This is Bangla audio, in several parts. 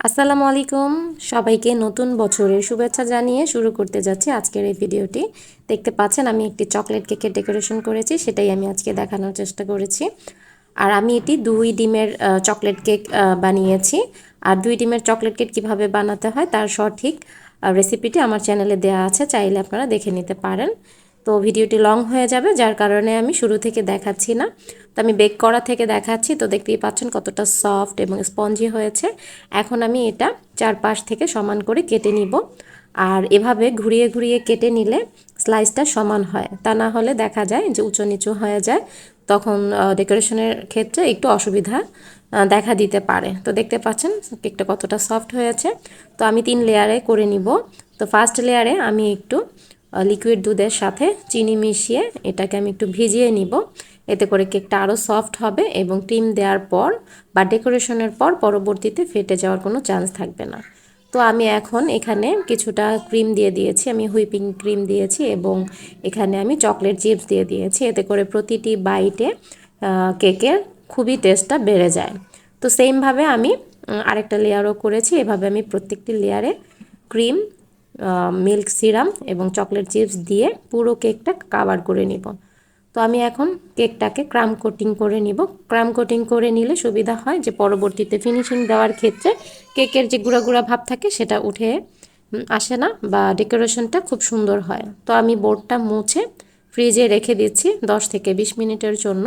আসসালামু আলাইকুম সবাইকে নতুন বছরের শুভেচ্ছা জানিয়ে শুরু করতে যাচ্ছি আজকের এই ভিডিওটি। দেখতে পাচ্ছেন আমি একটি চকলেট কেকের ডেকোরেশন করেছি, সেটাই আমি আজকে দেখানোর চেষ্টা করেছি। আর আমি এটি 2 ডিমের চকলেট কেক বানিয়েছি। আর 2 ডিমের চকলেট কেক কীভাবে বানাতে হয় তার সঠিক রেসিপিটি আমার চ্যানেলে দেওয়া আছে, চাইলে আপনারা দেখে নিতে পারেন। তো ভিডিওটি লং হয়ে যাবে, যার কারণে আমি শুরু থেকে দেখাচ্ছি না। তো আমি বেক করা থেকে দেখাচ্ছি। তো দেখতেই পাচ্ছেন কতটা সফট এবং স্পঞ্জি হয়েছে। এখন আমি এটা চারপাশ থেকে সমান করে কেটে নিব। আর এভাবে ঘুরিয়ে ঘুরিয়ে কেটে নিলে স্লাইসটা সমান হয়, তা না হলে দেখা যায় যে উঁচু নিচু হয়ে যায়, তখন ডেকোরেশনের ক্ষেত্রে একটু অসুবিধা দেখা দিতে পারে। তো দেখতে পাচ্ছেন কেকটা কতটা সফট হয়েছে। তো আমি 3 লেয়ারে করে নিব। তো ফার্স্ট লেয়ারে আমি একটু লিকুইড দুধের সাথে চিনি মিশিয়ে এটাকে আমি একটু ভিজিয়ে নিব। এতে করে কেকটা আরও সফট হবে এবং ক্রিম দেওয়ার পর বা ডেকোরেশনের পর পরবর্তীতে ফেটে যাওয়ার কোনো চান্স থাকবে না। তো আমি এখন এখানে কিছুটা ক্রিম দিয়ে দিয়েছি, আমি হুইপিং ক্রিম দিয়েছি এবং এখানে আমি চকলেট চিপস দিয়ে দিয়েছি। এতে করে প্রতিটি বাইটে কেকের খুবই টেস্টটা বেড়ে যায়। তো সেমভাবে আমি আরেকটা লেয়ারও করেছি। এভাবে আমি প্রত্যেকটি লেয়ারে ক্রিম, মিল্ক সিরাম এবং চকলেট চিপস দিয়ে পুরো কেকটা কাভার করে নিব। তো আমি এখন কেকটাকে ক্রাম কোটিং করে নিব। ক্রাম কোটিং করে নিলে সুবিধা হয় যে পরবর্তীতে ফিনিশিং দেওয়ার ক্ষেত্রে কেকের যে গুঁড়া গুঁড়া ভাব থাকে সেটা উঠে আসে না, বা ডেকোরেশনটা খুব সুন্দর হয়। তো আমি বোর্ডটা মুছে ফ্রিজে রেখে দিচ্ছি 10 থেকে 20 মিনিটের জন্য।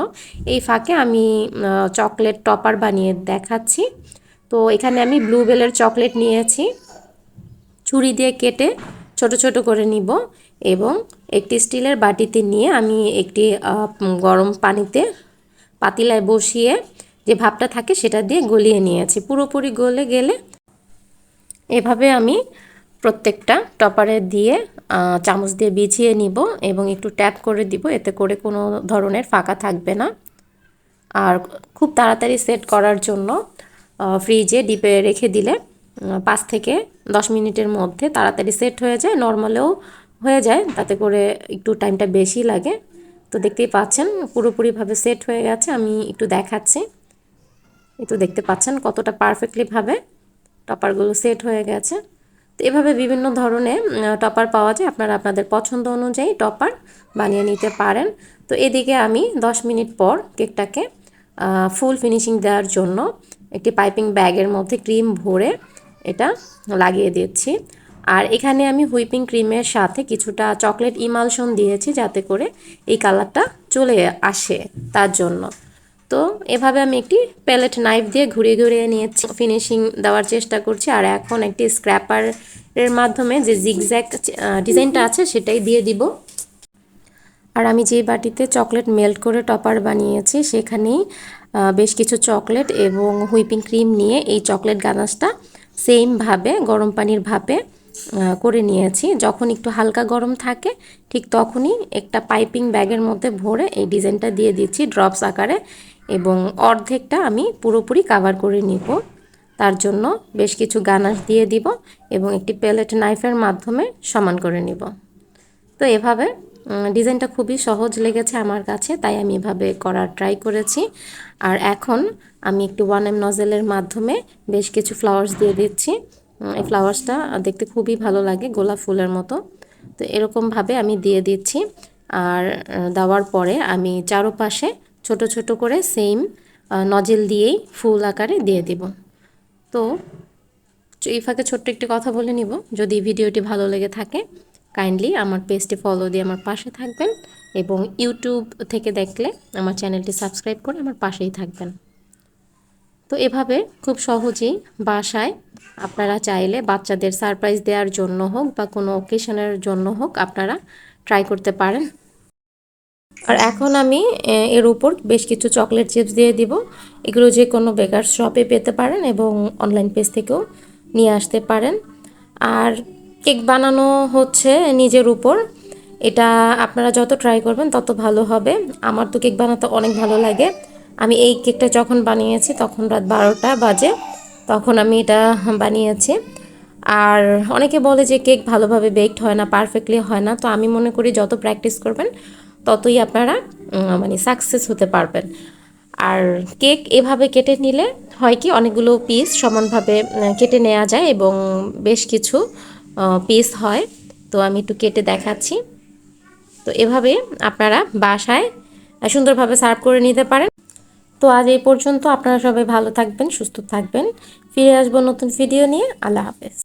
এই ফাঁকে আমি চকলেট টপার বানিয়ে দেখাচ্ছি। তো এখানে আমি ব্লুবেলের চকলেট নিয়েছি, ছুরি দিয়ে কেটে ছোট ছোট করে নিব এবং একটি স্টিলের বাটিতে নিয়ে আমি একটি গরম পানিতে পাতিলায় বসিয়ে যে ভাপটা থাকে সেটা দিয়ে গলিয়ে নিয়েছি। পুরোপুরি গলে গেলে এভাবে আমি প্রত্যেকটা টপারে দিয়ে চামচ দিয়ে বিছিয়ে নিব এবং একটু ট্যাপ করে দিব, এতে করে কোনো ধরনের ফাঁকা থাকবে না। আর খুব তাড়াতাড়ি সেট করার জন্য ফ্রিজে ডিপে রেখে দিলে 5 থেকে 10 মিনিটের মধ্যে তাড়াতাড়ি সেট হয়ে যায়। নর্মালেও হয়ে যায়, তাতে করে একটু টাইমটা বেশি লাগে। তো দেখতেই পাচ্ছেন পুরোপুরিভাবে সেট হয়ে গেছে। আমি একটু দেখাচ্ছি, একটু দেখতে পাচ্ছেন কতটা পারফেক্টলিভাবে টপারগুলো সেট হয়ে গেছে। তো এভাবে বিভিন্ন ধরনের টপার পাওয়া যায়, আপনারা আপনাদের পছন্দ অনুযায়ী টপার বানিয়ে নিতে পারেন। তো এদিকে আমি 10 মিনিট পর কেকটাকে ফুল ফিনিশিং দেওয়ার জন্য একটি পাইপিং ব্যাগের মধ্যে ক্রিম ভরে এটা লাগিয়ে দিচ্ছি। আর এখানে আমি হুইপিং ক্রিমের সাথে কিছুটা চকলেট ইমালশন দিয়েছি, যাতে করে এই কালারটা চলে আসে তার জন্য। তো এভাবে আমি একটি প্যালেট নাইফ দিয়ে ঘুরিয়ে ঘুরিয়ে নিয়েছি, ফিনিশিং দেওয়ার চেষ্টা করছি। আর এখন একটি স্ক্র্যাপারের মাধ্যমে যে জিগজ্যাগ ডিজাইনটা আছে সেটাই দিয়ে দিব। আর আমি যে বাটিতে চকলেট মেল্ট করে টপার বানিয়েছি সেখানেই বেশ কিছু চকলেট এবং হুইপিং ক্রিম নিয়ে এই চকলেট গানাশটা সেমভাবে গরম পানির ভাপে করে নিয়েছি। যখন একটু হালকা গরম থাকে ঠিক তখনই একটা পাইপিং ব্যাগের মধ্যে ভরে এই ডিজাইনটা দিয়ে দিচ্ছি ড্রপস আকারে, এবং অর্ধেকটা আমি পুরোপুরি কাভার করে নিব। তার জন্য বেশ কিছু গানাশ দিয়ে দিব এবং একটি প্যালেট নাইফের মাধ্যমে সমান করে নিব। তো এভাবে ডিজাইনটা খুবই সহজ লেগেছে আমার কাছে, তাই আমি এভাবে করার ট্রাই করেছি। আর এখন আমি একটু 1M নজেলের মাধ্যমে বেশ কিছু ফ্লাওয়ার্স দিয়ে দিচ্ছি। এই ফ্লাওয়ার্সটা দেখতে খুবই ভালো লাগে, গোলাপ ফুলের মতো। তো এরকমভাবে আমি দিয়ে দিচ্ছি। আর দেওয়ার পরে আমি চারপাশে ছোট ছোট করে সেম নজেল দিয়েই ফুল আকারে দিয়ে দিব। তো এই ফাঁকে ছোট্ট একটি কথা বলে নিব, যদি ভিডিওটি ভালো লেগে থাকে কাইন্ডলি আমার পেজটি ফলো দিয়ে আমার পাশে থাকবেন, এবং ইউটিউব থেকে দেখলে আমার চ্যানেলটি সাবস্ক্রাইব করে আমার পাশেই থাকবেন। তো এভাবে খুব সহজেই বাসায় আপনারা চাইলে বাচ্চাদের সারপ্রাইজ দেওয়ার জন্য হোক বা কোনো অকেশনের জন্য হোক আপনারা ট্রাই করতে পারেন। আর এখন আমি এর উপর বেশ কিছু চকলেট চিপস দিয়ে দিব। এগুলো যে কোনো বেকার শপে পেতে পারেন এবং অনলাইন পেজ থেকেও নিয়ে আসতে পারেন। আর কেক বানানো হচ্ছে নিজের উপর, এটা আপনারা যত ট্রাই করবেন তত ভালো হবে। আমার তো কেক বানাতে অনেক ভালো লাগে। আমি এই কেকটা যখন বানিয়েছি তখন রাত 12টা বাজে, তখন আমি এটা বানিয়েছি। আর অনেকে বলে যে কেক ভালোভাবে বেকড হয় না, পারফেক্টলি হয় না। তো আমি মনে করি যত প্র্যাকটিস করবেন ততই আপনারা মানে সাকসেস হতে পারবেন। আর কেক এভাবে কেটে নিলে হয় কি অনেকগুলো পিস সমানভাবে কেটে নেওয়া যায় এবং বেশ কিছু পিস হয়। তো আমি একটু কেটে দেখাচ্ছি। তো এভাবে আপনারা বাসায় সুন্দরভাবে সার্ভ করে নিতে পারেন। তো আজ এই পর্যন্ত, আপনারা সবাই ভালো থাকবেন, সুস্থ থাকবেন। ফিরে আসবো নতুন ভিডিও নিয়ে। আল্লাহ হাফেজ।